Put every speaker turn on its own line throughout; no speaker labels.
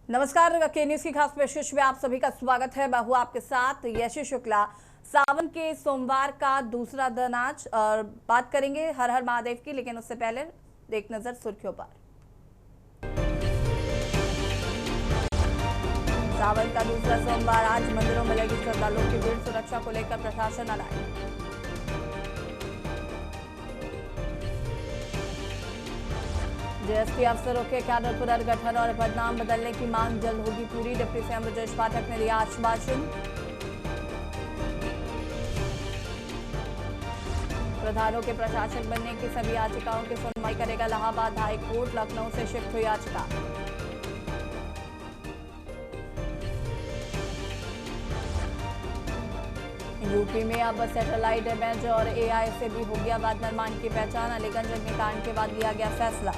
नमस्कार, के न्यूज की खास पेशकश में आप सभी का स्वागत है। मैं हूं आपके साथ यशी शुक्ला। सावन के सोमवार का दूसरा दिन आज और बात करेंगे हर हर महादेव की, लेकिन उससे पहले एक नजर सुर्खियों पर। सावन का दूसरा सोमवार आज मंदिरों में लगी श्रद्धालुओं की भीड़, सुरक्षा को लेकर प्रशासन अलर्ट। जीएसटी अफसरों के कैडर पुनर्गठन और पदनाम बदलने की मांग जल्द होगी पूरी, डिप्टी सीएम ब्रजेश पाठक ने दिया आश्वासन। प्रधानों के प्रशासक बनने की सभी याचिकाओं की सुनवाई करेगा इलाहाबाद हाई कोर्ट, लखनऊ से शिफ्ट हुई याचिका। यूपी में अब सैटेलाइट इमेज और एआई से भी हो गया बाद निर्माण की पहचान, अलीगंज अग्निकांड के बाद लिया गया फैसला।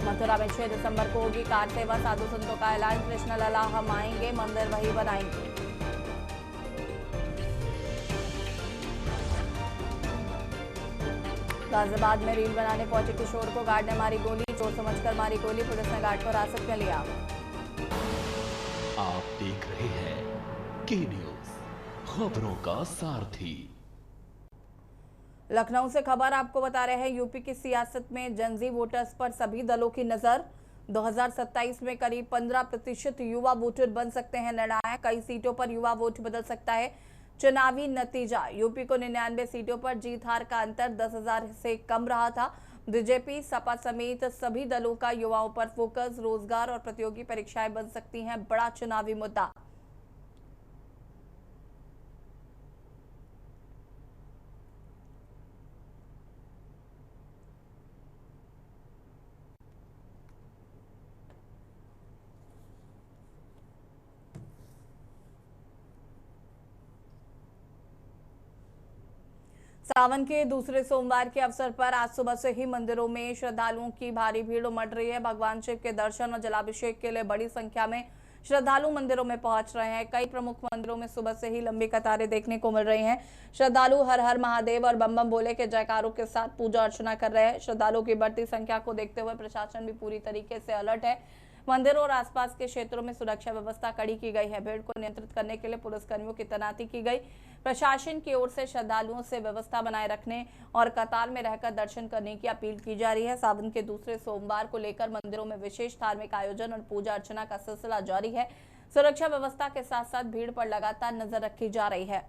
मथुरा में 6 दिसंबर को होगी कार सेवा, साधु संतों का ऐलान, कृष्ण लला हम आएंगे, मंदिर वही बनाएंगे। गाजियाबाद में रील बनाने पहुंचे किशोर को गार्ड ने मारी गोली, चोर समझकर मारी गोली, पुलिस ने गार्ड को हिरासत में लिया।
आप देख रहे हैं के न्यूज, खबरों का सारथी।
लखनऊ से खबर आपको बता रहे हैं, यूपी की सियासत में जनजी वोटर्स पर सभी दलों की नजर। 2027 में करीब 15% युवा वोटर बन सकते हैं निर्णायक, कई सीटों पर युवा वोट बदल सकता है चुनावी नतीजा। यूपी को 99 सीटों पर जीत हार का अंतर 10,000 से कम रहा था। बीजेपी सपा समेत सभी दलों का युवाओं पर फोकस, रोजगार और प्रतियोगी परीक्षाएं बन सकती हैं बड़ा चुनावी मुद्दा। सावन के दूसरे सोमवार के अवसर पर आज सुबह से ही मंदिरों में श्रद्धालुओं की भारी भीड़ उमड़ रही है। भगवान शिव के दर्शन और जलाभिषेक के लिए बड़ी संख्या में श्रद्धालु मंदिरों में पहुंच रहे हैं। कई प्रमुख मंदिरों में सुबह से ही लंबी कतारें देखने को मिल रही हैं। श्रद्धालु हर हर महादेव और बम बम बोले के जयकारों के साथ पूजा अर्चना कर रहे हैं। श्रद्धालुओं की बढ़ती संख्या को देखते हुए प्रशासन भी पूरी तरीके से अलर्ट है। मंदिरों और आसपास के क्षेत्रों में सुरक्षा व्यवस्था कड़ी की गई है। भीड़ को नियंत्रित करने के लिए पुलिसकर्मियों की तैनाती की गई। प्रशासन की ओर से श्रद्धालुओं से व्यवस्था बनाए रखने और कतार में रहकर दर्शन करने की अपील की जा रही है। सावन के दूसरे सोमवार को लेकर मंदिरों में विशेष धार्मिक आयोजन और पूजा अर्चना का सिलसिला जारी है। सुरक्षा व्यवस्था के साथ साथ भीड़ पर लगातार नजर रखी जा रही है।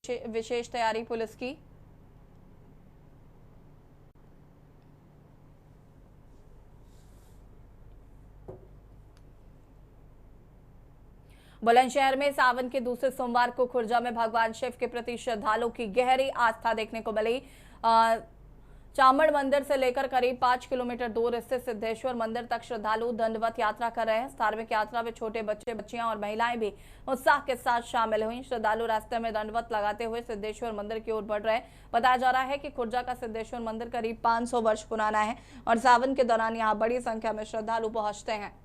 विशेष तैयारी पुलिस की। बुलंदशहर में सावन के दूसरे सोमवार को खुर्जा में भगवान शिव के प्रति श्रद्धालुओं की गहरी आस्था देखने को मिली। चामड़ मंदिर से लेकर करीब 5 किलोमीटर दूर स्थित सिद्धेश्वर मंदिर तक श्रद्धालु दंडवत यात्रा कर रहे हैं। धार्मिक यात्रा में छोटे बच्चे, बच्चियां और महिलाएं भी उत्साह के साथ शामिल हुई। श्रद्धालु रास्ते में दंडवत लगाते हुए सिद्धेश्वर मंदिर की ओर बढ़ रहे हैं। बताया जा रहा है कि खुर्जा का सिद्धेश्वर मंदिर करीब 500 वर्ष पुराना है और सावन के दौरान यहाँ बड़ी संख्या में श्रद्धालु पहुंचते हैं।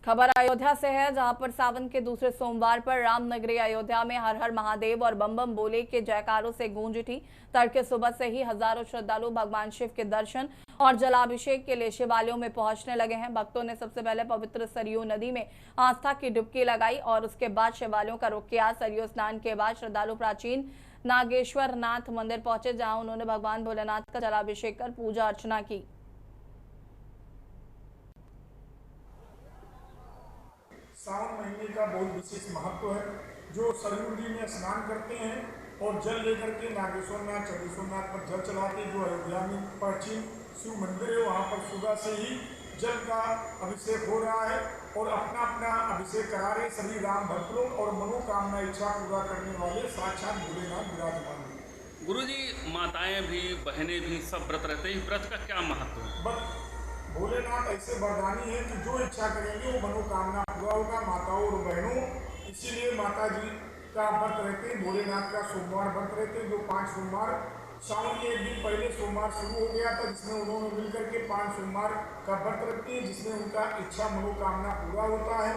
खबर अयोध्या से है, जहां पर सावन के दूसरे सोमवार पर रामनगरी अयोध्या में हर हर महादेव और बम बम बोले के जयकारों से गूंज उठी। तड़के सुबह से ही हजारों श्रद्धालु भगवान शिव के दर्शन और जलाभिषेक के लिए शिवालयों में पहुंचने लगे हैं। भक्तों ने सबसे पहले पवित्र सरयू नदी में आस्था की डुबकी लगाई और उसके बाद शिवालयों का रुख किया। सरयू स्नान के बाद श्रद्धालु प्राचीन नागेश्वर नाथ मंदिर पहुंचे, जहां उन्होंने भगवान भोलेनाथ का जलाभिषेक कर पूजा अर्चना की।
सावन महीने का बहुत विशेष महत्व है। जो सरयू नदी में स्नान करते हैं और जल लेकर के नागेश्वर नाथ चंद्रेश्वरनाथ पर जल चढ़ाते हैं। जो अयोध्या में प्राचीन शिव मंदिर है, वहाँ पर सुबह से ही जल का अभिषेक हो रहा है और अपना अपना अभिषेक करा रहे सभी राम भक्तों और मनोकामना इच्छा पूरा करने वाले साक्षात भोलेनाथ विराजमान है।
गुरुजी, माताएं भी बहनें भी सब व्रत रहते हैं, व्रत का क्या महत्व है?
भोलेनाथ ऐसे वरदानी है कि जो इच्छा करेंगे वो मनोकामना पूरा होगा, माताओं और बहनों। इसीलिए माता जी का व्रत रहते हैं, भोलेनाथ का सोमवार व्रत रहते हैं। जो 5 सोमवार सावन के एक दिन पहले सोमवार शुरू हो गया था, जिसमें उन्होंने मिलकर के 5 सोमवार का व्रत रखते हैं, जिसमें उनका इच्छा मनोकामना पूरा होता है।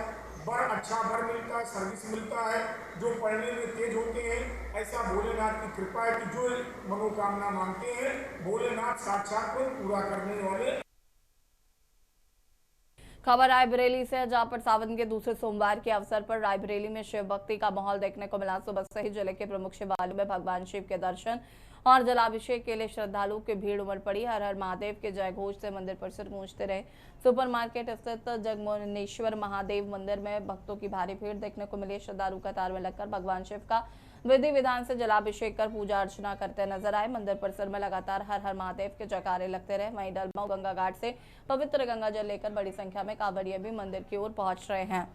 वर अच्छा वर मिलता है, सर्विस मिलता है। जो पढ़ने में तेज होते हैं, ऐसा भोलेनाथ की कृपा है कि जो मनोकामना मांगते हैं भोलेनाथ साक्षात को पूरा करने वाले।
खबर रायबरेली से, जहां पर सावन के दूसरे सोमवार के अवसर पर रायबरेली में शिव भक्ति का माहौल देखने को मिला। सुबह से ही जिले के प्रमुख शिवालयों में भगवान शिव के दर्शन और जलाभिषेक के लिए श्रद्धालुओं की भीड़ उमड़ पड़ी। हर हर महादेव के जय घोष से मंदिर परिसर गूंजते रहे। सुपरमार्केट स्थित जगमोहनेश्वर महादेव मंदिर में भक्तों की भारी भीड़ देखने को मिली। श्रद्धालु कतार में लगकर भगवान शिव का विधि विधान से जलाभिषेक कर पूजा अर्चना करते नजर आए। मंदिर परिसर में लगातार हर हर महादेव के जयकारे लगते रहे। वहीं डलमऊ गंगा घाट से पवित्र गंगा जल लेकर बड़ी संख्या में कांवड़िये भी मंदिर की ओर पहुंच रहे हैं।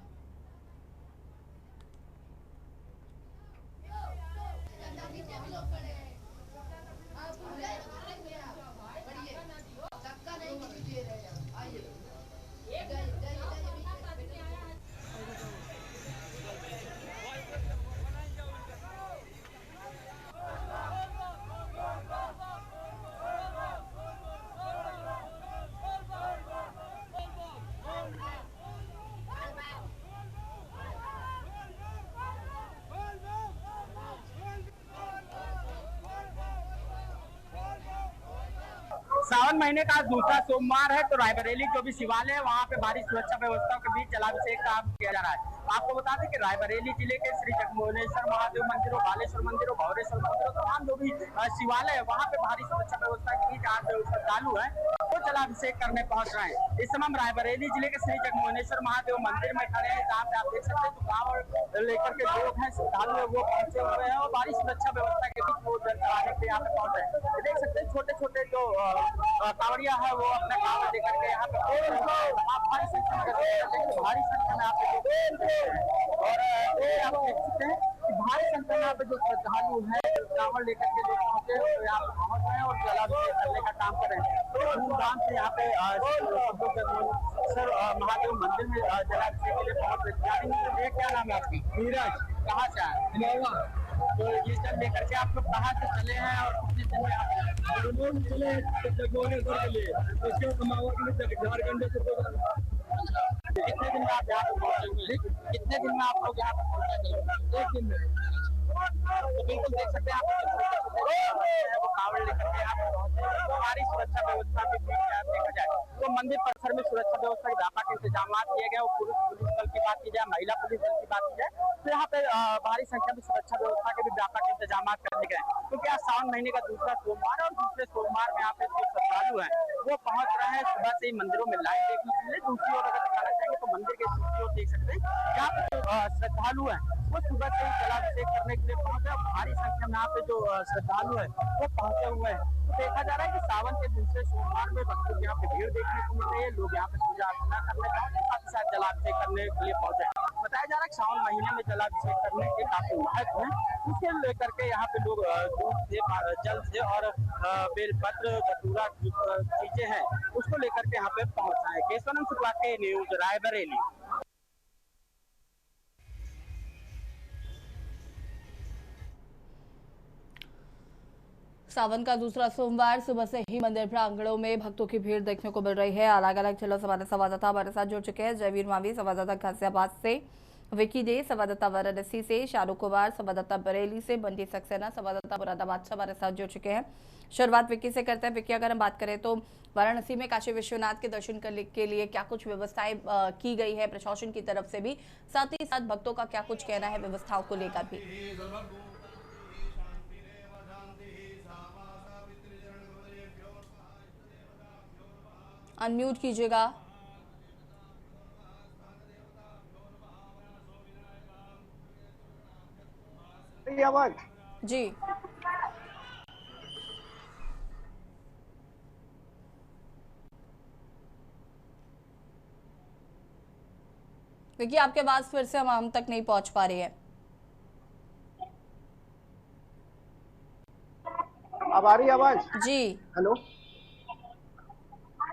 सावन महीने का दूसरा सोमवार है, तो रायबरेली जो भी शिवालय है वहाँ पे भारी सुरक्षा व्यवस्था के बीच जलाभिषेक का काम किया जा रहा है। आपको बता दें कि रायबरेली जिले के श्री जगमोहनेश्वर महादेव मंदिर, बालेश्वर मंदिर, भौरेश्वर मंदिर, तमाम जो भी शिवालय है वहाँ पे भारी सुरक्षा व्यवस्था के बीच आज श्रद्धालु है वो जलाभिषेक करने पहुंच रहे हैं। इस समय हम रायबरेली जिले के श्री जगमोहनेश्वर महादेव मंदिर में खड़े हैं, जहाँ पे आप देख सकते हैं तो गाँव लेकर के लोग हैं, श्रद्धालु है वो पहुंचे हुए हैं और भारी सुरक्षा व्यवस्था के बीच वो जल चढ़ाने के यहाँ पे पहुंचे हैं। देख सकते हैं छोटे छोटे जो कांवड़िया है वो अपना कांवड़ लेकर के यहाँ पे आप भारी संख्या में आप और आप देख सकते हैं कि भारी संख्या में यहाँ पे जो श्रद्धालु है कांवड़ लेकर के जो पहुंचे यहाँ पे पहुंच रहे हैं और जलाभिषेक करने का काम कर रहे हैं। धूमधाम से यहाँ पे सर महादेव मंदिर में जलाभिषेक के लिए पहुंच रहे। क्या नाम है आपकी? नीरज। कहाँ से आए? तो ये जल लेकर के आप लोग कहाँ से चले हैं और कितने दिन में आप चले जगमोहनेश्वर के लिए? उसके झारखंड से कितने दिन में आप यहाँ पे पहुंचे हुए? कितने दिन में आप लोग यहाँ पे पहुंचे? 1 दिन में। तो बिल्कुल देख सकते हैं आप वो कांवड़ लेकर के यहाँ पे पहुंचे। हमारी सुरक्षा व्यवस्था भी देखा जाए तो मंदिर परिसर में सुरक्षा व्यवस्था के व्यापक इंतजाम किए गए। पुलिस बल की बात की जाए, महिला पुलिस बल की बात की जाए तो यहाँ पे भारी संख्या में सुरक्षा व्यवस्था के भी व्यापक इंतजाम कर लिए गए। क्योंकि आज सावन महीने का दूसरा सोमवार और दूसरे सोमवार में यहाँ पे जो श्रद्धालु है वो पहुंच रहे हैं सुबह से ही मंदिरों में लाइन देखने के लिए। दूसरी ओर अगर दिखाना चाहेंगे तो मंदिर के दूसरी ओर देख सकते हैं यहाँ पे श्रद्धालु है वो सुबह से ही जलाभिषेक करने के लिए पहुंचे। भारी संख्या में यहाँ पे जो श्रद्धालु है वो पहुंचे हुए हैं। तो देखा जा रहा है कि सावन के दूसरे सोमवार में भक्तों की यहाँ पे भीड़ देखने को मिल रही है। लोग यहाँ पे पूजा अर्चना करने पहुंचे, साथ ही साथ जलाभिषेक करने के लिए पहुंचे। बताया जा रहा है कि सावन महीने में जलाभिषेक करने के काफी महत्व है, उसे लेकर के यहाँ पे लोग दूध से, जल से और बेलपत्र धतूरा चीजें हैं उसको लेकर के यहाँ पे पहुंचा है। केशवानंद शुक्ला के न्यूज रायबरेली।
सावन का दूसरा सोमवार सुबह से ही मंदिर प्रांगणों में भक्तों की भीड़ देखने को मिल रही है। अलग अलग जिलों से हमारे संवाददाता हमारे साथ जुड़ चुके हैं। जयवीर मावी संवाददाता गाजियाबाद से, विकी डे संवाददाता वाराणसी से, शाहरुख कुमार संवाददाता बरेली से, बंटी सक्सेना संवाददाता मुरादाबाद से हमारे साथ जुड़ चुके हैं। शुरुआत विक्की से करते हैं। विक्की, अगर हम बात करें तो वाराणसी में काशी विश्वनाथ के दर्शन करने के लिए क्या कुछ व्यवस्थाएं की गई है प्रशासन की तरफ से भी, साथ ही साथ भक्तों का क्या कुछ कहना है व्यवस्थाओं को लेकर भी? अनम्यूट कीजिएगा।
आवाज
जी, देखिए आपके आवाज फिर से हम तक नहीं पहुंच पा रही है।
अब आ रही आवाज?
जी
हेलो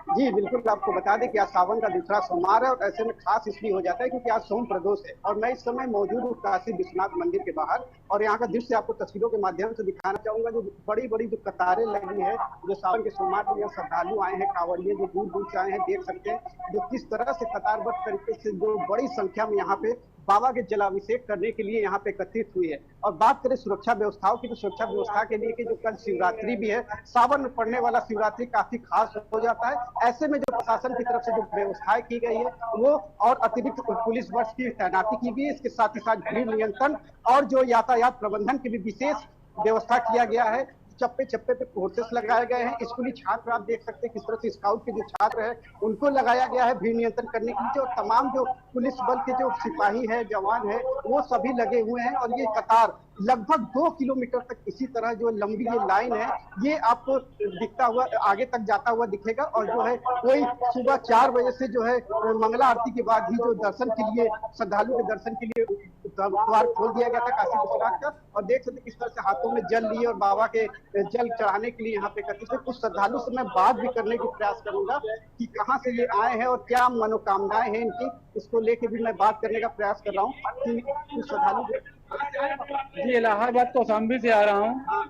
जी, बिल्कुल आपको बता दें कि आज सावन का दूसरा सोमवार है और ऐसे में खास इसलिए हो जाता है क्योंकि आज सोम प्रदोष है और मैं इस समय मौजूद हूँ काशी विश्वनाथ मंदिर के बाहर और यहाँ का दृश्य आपको तस्वीरों के माध्यम से दिखाना चाहूंगा। जो बड़ी बड़ी जो कतारें लगी है, जो सावन के सोमवार में यहाँ श्रद्धालु आए हैं, कांवड़िए जो दूर दूर से आए हैं, देख सकते हैं जो किस तरह से कतारबद्ध तरीके से जो बड़ी संख्या में यहाँ पे बाबा के जलाभिषेक करने के लिए यहाँ पे एकत्रित हुई है। और बात करें सुरक्षा व्यवस्थाओं की तो सुरक्षा व्यवस्था के लिए कि जो कल शिवरात्रि भी है, सावन में पड़ने वाला शिवरात्रि काफी खास हो जाता है। ऐसे में जो प्रशासन की तरफ से जो व्यवस्थाएं की गई है वो और अतिरिक्त पुलिस बल की तैनाती की गई है। इसके साथ ही साथ भीड़ नियंत्रण और जो यातायात प्रबंधन की भी विशेष व्यवस्था किया गया है। चप्पे चप्पे पे फोर्सेस लगाए गए हैं। स्कूली छात्र आप देख सकते हैं किस तरह से स्काउट के जो छात्र हैं उनको लगाया गया है भीड़ नियंत्रण करने के लिए। और तमाम जो पुलिस बल के जो सिपाही है, जवान है, वो सभी लगे हुए हैं। और ये कतार लगभग 2 किलोमीटर तक इसी तरह जो लंबी ये लाइन है ये आपको दिखता हुआ आगे तक जाता हुआ दिखेगा। और जो है कोई सुबह 4 बजे से जो है मंगला आरती के बाद ही जो दर्शन के लिए श्रद्धालु के दर्शन के लिए द्वार खोल दिया गया था काशी विश्वनाथ का। और देख सकते किस तरह से हाथों में जल लिए और बाबा के जल चढ़ाने के लिए यहाँ पे एकत्रित है। कुछ श्रद्धालु से मैं बात भी करने की प्रयास करूंगा कि कहाँ से ये आए हैं और क्या मनोकामनाएं हैं इनकी, इसको लेके भी मैं बात करने का प्रयास कर रहा हूँ कि कुछ श्रद्धालु।
जी, इलाहाबाद कौशाम्बी से आ रहा हूँ।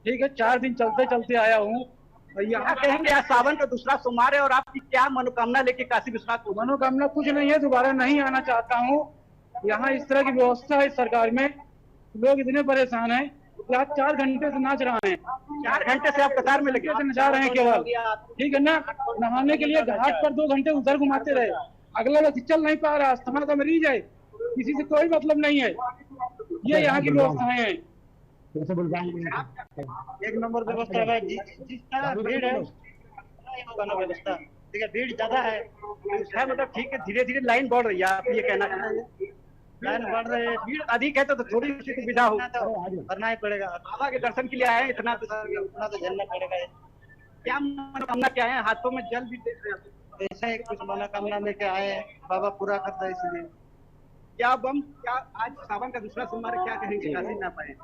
ठीक है, 4 दिन चलते चलते आया हूँ।
यहाँ कहेंगे आज सावन का दूसरा सोमवार है और आपकी क्या मनोकामना लेके काशी विश्वनाथ?
मनोकामना कुछ नहीं है, दोबारा नहीं आना चाहता हूँ। यहाँ इस तरह की व्यवस्था है सरकार में, लोग इतने परेशान हैं कि आज 4 घंटे से नाच रहे हैं।
4 घंटे से आप कतार में लगे
नचा रहे हैं केवल, ठीक है ना। नहाने के लिए घाट पर 2 घंटे उधर घुमाते रहे, अगला व्यक्ति चल नहीं पा रहा, अस्थमा का मरीज है, किसी से कोई मतलब नहीं है। ये यहाँ की व्यवस्थाएं हैं।
एक नंबर व्यवस्था है जिस तरह भीड़ है व्यवस्था, ठीक है, भीड़ ज्यादा है मतलब ठीक है, धीरे धीरे लाइन बढ़ रही है, आप ये कहना चाहते हैं? लाइन बढ़ रही है, भीड़ अधिक है तो थोड़ी सी सुविधा हो करना ही पड़ेगा। बाबा के दर्शन के लिए आए हैं, इतना तो झेलना पड़ेगा। क्या मनोकामना क्या है? हाथों में जल भी देख रहे हैं, ऐसा ही कुछ मनोकामना लेके आए हैं, बाबा पूरा करता है। इसलिए क्या आज सावन का दूसरा सोमवार क्या कहेंगे? काशी ना पाए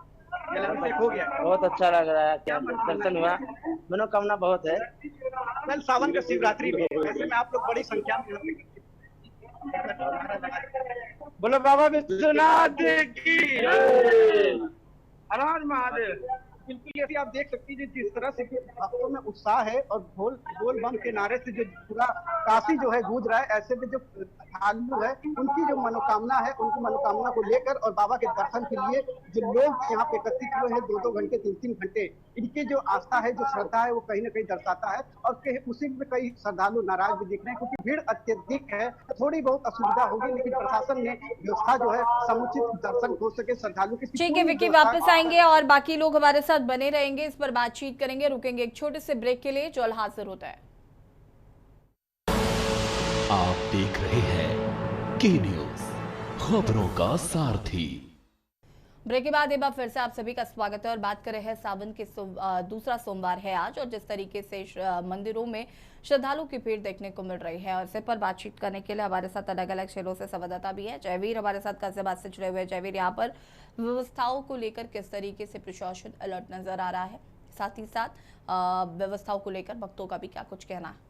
हो गया,
बहुत अच्छा लग रहा है, क्या दर्शन हुआ, मनोकामना बहुत है।
कल सावन का शिवरात्रि भी है, ऐसे में आप लोग बड़ी संख्या में
बोलो बाबा विश्वनाथ की हर हर महादेव।
बिल्कुल ऐसे आप देख सकती हैं जिस तरह से भक्तों में उत्साह है और बोल बम के नारे से जो पूरा काशी जो है गूंज रहा है। ऐसे में जो श्रद्धालु है उनकी जो मनोकामना है, उनकी मनोकामना को लेकर और बाबा के दर्शन के लिए जो लोग यहाँ पे एकत्रित हुए हैं 2-2 घंटे 3-3 घंटे, इनकी जो आस्था है, जो श्रद्धा है, वो कहीं ना कहीं दर्शाता है। और उसी में कई श्रद्धालु नाराज भी दिख रहे हैं क्योंकि भीड़ अत्यधिक है, थोड़ी बहुत असुविधा होगी लेकिन प्रशासन ने व्यवस्था जो है समुचित दर्शन हो सके श्रद्धालु की।
ठीक है विक्की, वापस आएंगे और बाकी लोग हमारे साथ बने रहेंगे, इस पर बातचीत करेंगे। रुकेंगे एक छोटे से ब्रेक के लिए, जल्द हाजिर होता है।
आप देख रहे हैं के न्यूज, खबरों का सारथी।
ब्रेक के बाद एक बार फिर से आप सभी का स्वागत है और बात कर रहे हैं सावन के दूसरा सोमवार है आज, और जिस तरीके से मंदिरों में श्रद्धालु की भीड़ देखने को मिल रही है। और इस पर बातचीत करने के लिए हमारे साथ अलग अलग शहरों से संवाददाता भी है। जयवीर हमारे साथ गाजियाबाद से जुड़े हुए हैं। जयवीर, यहाँ पर व्यवस्थाओं को लेकर किस तरीके से प्रशासन अलर्ट नजर आ रहा है, साथ ही साथ व्यवस्थाओं को लेकर भक्तों का भी क्या कुछ कहना है?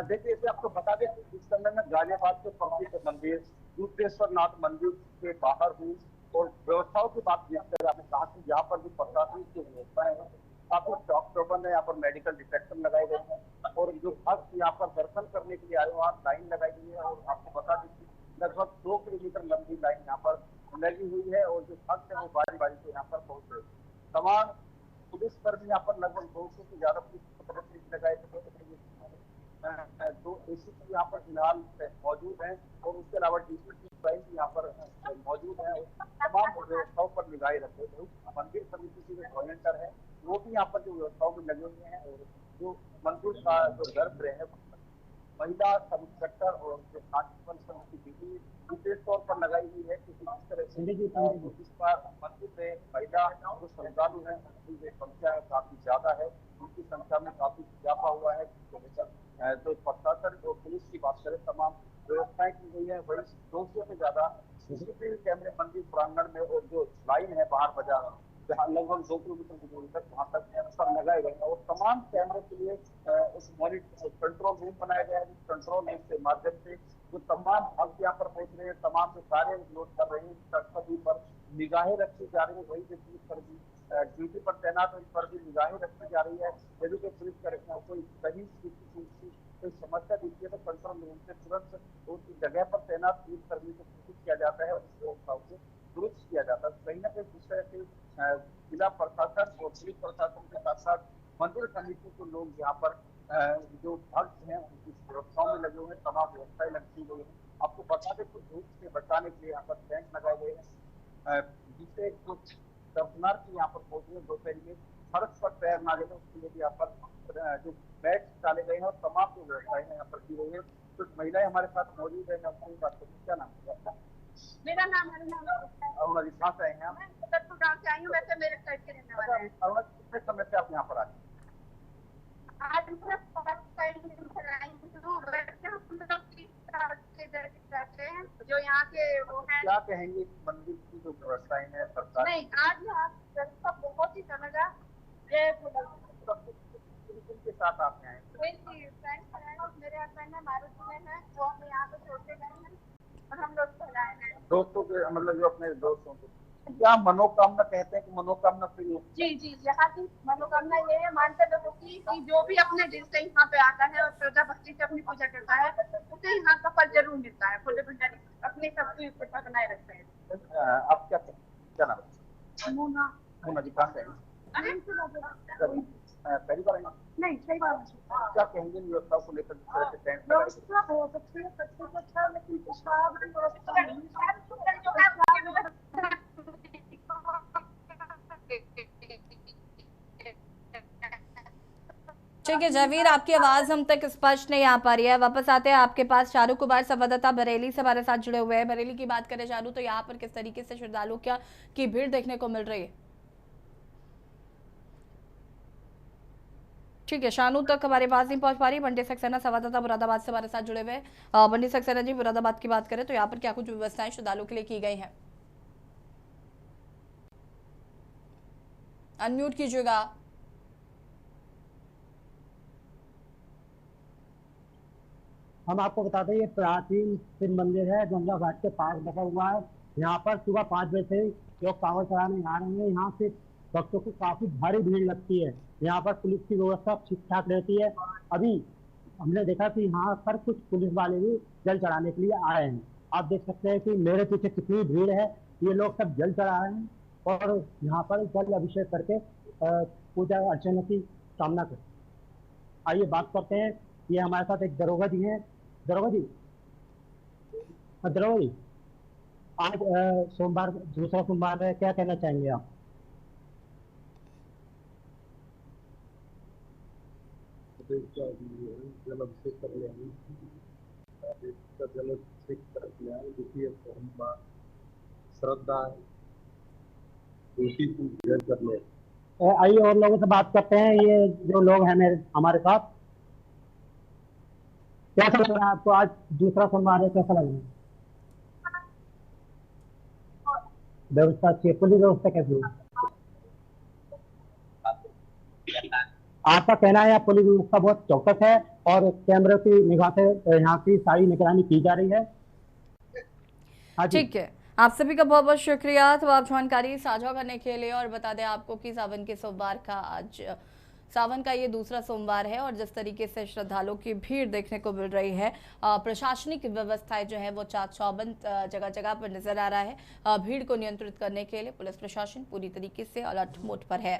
देखिए, इसे आपको बता दें इस समय में गाजियाबाद के प्रसिद्ध मंदिर रुद्रेश्वर नाथ मंदिर के बाहर हूँ और व्यवस्थाओं की बात आपने कहा कि यहाँ पर जो प्रशासन की व्यवस्था है मेडिकल डिटेक्टर लगाए गए हैं और जो भक्त यहाँ पर दर्शन करने के लिए आए वहाँ लाइन लगाई गई है और आपको बता दें कि लगभग 2 किलोमीटर लंबी लाइन यहाँ पर लगी हुई है और जो भक्त है वो बारी बारी से यहाँ पर पहुंच रहे हैं। तमाम पुलिस कर्मी यहाँ पर लगभग 200 से ज्यादा पुलिस लगाए थे, तो एसीपी यहाँ पर फिलहाल मौजूद है और उसके अलावा डीसीपी भी यहाँ पर मौजूद है। तमाम व्यवस्थाओं पर निगाहें रखे हुए मंदिर समिति के जो वॉलंटियर है वो भी यहाँ पर जो व्यवस्थाओं में लगे हुए हैं और जो मंदिर का जो गर्भगृह है महिला सब इंस्पेक्टर और जो कांस्टेबल समिति भी विशेष तौर पर लगाई हुई है कि किस तरह से इस बार मंदिर में महिला जो श्रद्धालु है उनकी जो संख्या है काफी ज्यादा है, उनकी संख्या में काफी इजाफा हुआ है जिसको लेकर तो प्रशासन और पुलिस की बात करें तमाम व्यवस्थाएं की गई है। वही 200 से ज्यादा सीसीटीवी कैमरे मंदिर प्रांगण में और जो लाइन है बाहर बाजार जहाँ लगभग 2 किलोमीटर की दूरी तक वहां तक पर लगाए गए हैं और तमाम कैमरे के लिए उस मॉनिटर कंट्रोल रूम बनाया गया है। कंट्रोल रूम के माध्यम से जो तमाम भक्त यहाँ पर पहुंच रहे हैं तमाम जो कार्य लोग कर रहे हैं सभी पर निगाहें रखी जा रही है। वही जो पुलिस पर भी ड्यूटी पर तैनात है उन पर भी निगाहें रखी जा रही है। यदि कोई पुलिस कर्मियों कोई कहीं कोई समस्या दिखती है तो कंट्रोल रूम से तुरंत उस जगह पर तैनात पुलिस कर्मी को सूचित किया जाता है और उस व्यवस्थाओं को दुरुस्त किया जाता है। कहीं ना कहीं जिस तरह से जिला प्रशासन और पुलिस प्रशासन के साथ साथ मंदिर समिति के लोग यहाँ पर जो भक्त हैं उनकी सुरक्षाओं में लगे हुए हैं, तमाम व्यवस्थाएं लगी हुई है। आपको बता दें कुछ धूप से बचाने के लिए यहाँ पर टेंट लगाए गए हैं जिससे कुछ दर्शनार्थी यहाँ पर पहुंचे दोपहर में सड़क पर पैर ना लगे उसके लिए भी यहाँ पर जो बैग डाले गए हैं और तमाम जो व्यवस्थाएं यहाँ पर की गई है। कुछ महिलाएं हमारे साथ मौजूद है, मैं आपको बात करूँ, क्या नाम है?
मेरा नाम
अरुणा जी, कहाँ से आए हैं आप?
गाँव से आई हूँ, वैसे मेरे साइड के रहने वाले हैं।
अरुणा कितने समय से आप यहाँ पर आए?
आज मैं फर्स्ट टाइम आई हूँ, वैसे हम लोग 30 साल से इधर रहते हैं, जो यहाँ के वो है।
क्या कहेंगे मंदिर की जो व्यवस्थाएं है सरकार?
नहीं, आज यहाँ व्यवस्था बहुत ही समझा।
के साथ आप आए?
मेरे हस्बैंड है, मारुति में है, वो हम यहाँ पे छोड़ते गए हैं और हम लोग चलाए हैं।
दोस्तों के मतलब जो अपने दोस्तों को क्या मनोकामना कहते हैं कि मनोकामना पूरी हो?
जी जी, यहाँ की मनोकामना ये है मानते लोगों की कि जो भी अपने दिल से यहाँ पे आता है और श्रद्धा भक्ति से अपनी पूजा करता है उसे यहाँ का फल जरूर मिलता है। फुले भंडारी अपनी सबकी कृपा बनाए रखते हैं।
आप क्या नाम है? मोना जी, कहाँ से हैं? पहली बार आई?
नहीं, सही बात है।
क्या कहेंगे व्यवस्था को लेकर जिस तरह से टेंट
व्यवस्था बहुत अच्छी है, सब कुछ अच्छा है, लेकिन
ठीक है जयवीर, आपकी आवाज हम तक स्पष्ट नहीं आ पा रही है। वापस आते हैं आपके पास। शाहरुख कुमार संवाददाता बरेली से हमारे साथ जुड़े हुए हैं। बरेली की बात करें शाहरुख, तो यहाँ पर किस तरीके से श्रद्धालुओं की भीड़ देखने को मिल रही है? ठीक है, शानू तक हमारे पास नहीं पहुंच पा रही। बंटी सक्सेना संवाददाता मुरादाबाद से हमारे साथ जुड़े हुए हैं। बंटी सक्सेना जी, मुरादाबाद की बात करें तो यहाँ पर क्या कुछ व्यवस्थाएं श्रद्धालुओं के लिए की गई हैं? अनम्यूट कीजिएगा।
हम आपको बता दें, ये प्राचीन शिव मंदिर है, गंगा घाट के पास बसा हुआ है। यहाँ पर सुबह 5 बजे से लोग कांवड़ चढ़ाने आ रहे हैं। यहाँ से भक्तों को काफी भारी भीड़ लगती है। यहाँ पर पुलिस की व्यवस्था ठीक ठाक रहती है। अभी हमने देखा कि यहाँ पर कुछ पुलिस वाले भी जल चढ़ाने के लिए आए हैं। आप देख सकते हैं कि मेरे पीछे कितनी भीड़ है। ये लोग सब जल चढ़ा रहे हैं और यहाँ पर जल अभिषेक करके पूजा अर्चना की कामना करते हैं। आइए बात करते हैं। ये हमारे साथ एक दरोगा जी हैं। दरोगा जी, आज सोमवार, दूसरा सोमवार है, क्या कहना चाहेंगे आप?
जल अभिषेक कर ले जल अभिषेक कर श्रद्धा कर ले।
आइए और लोगों से बात करते हैं। ये जो लोग हैं हमारे साथ, कैसा लग रहा है आपको? आज दूसरा सोमवार है, कैसा लग रहा है? व्यवस्था अच्छी है, पुलिस व्यवस्था कैसी है? आपका कहना है पुलिस व्यवस्था बहुत चौकस है और कैमरे की निगाह से यहाँ की सारी निगरानी की जा रही है।
ठीक है, आप सभी का बहुत बहुत शुक्रिया। तो आप जानकारी साझा करने के लिए और बता दें आपको कि सावन के सोमवार का आज सावन का ये दूसरा सोमवार है और जिस तरीके से श्रद्धालुओं की भीड़ देखने को मिल रही है, प्रशासनिक व्यवस्थाएं जो है वो चाक चौबंद जगह जगह पर नजर आ रहा है। भीड़ को नियंत्रित करने के लिए पुलिस प्रशासन पूरी तरीके से अलर्ट मोड पर है।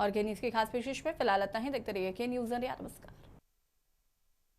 और के न्यूज की खास पेशिश में फिलहाल इतना ही। देखते रहिए के न्यूज इंडिया। नमस्कार।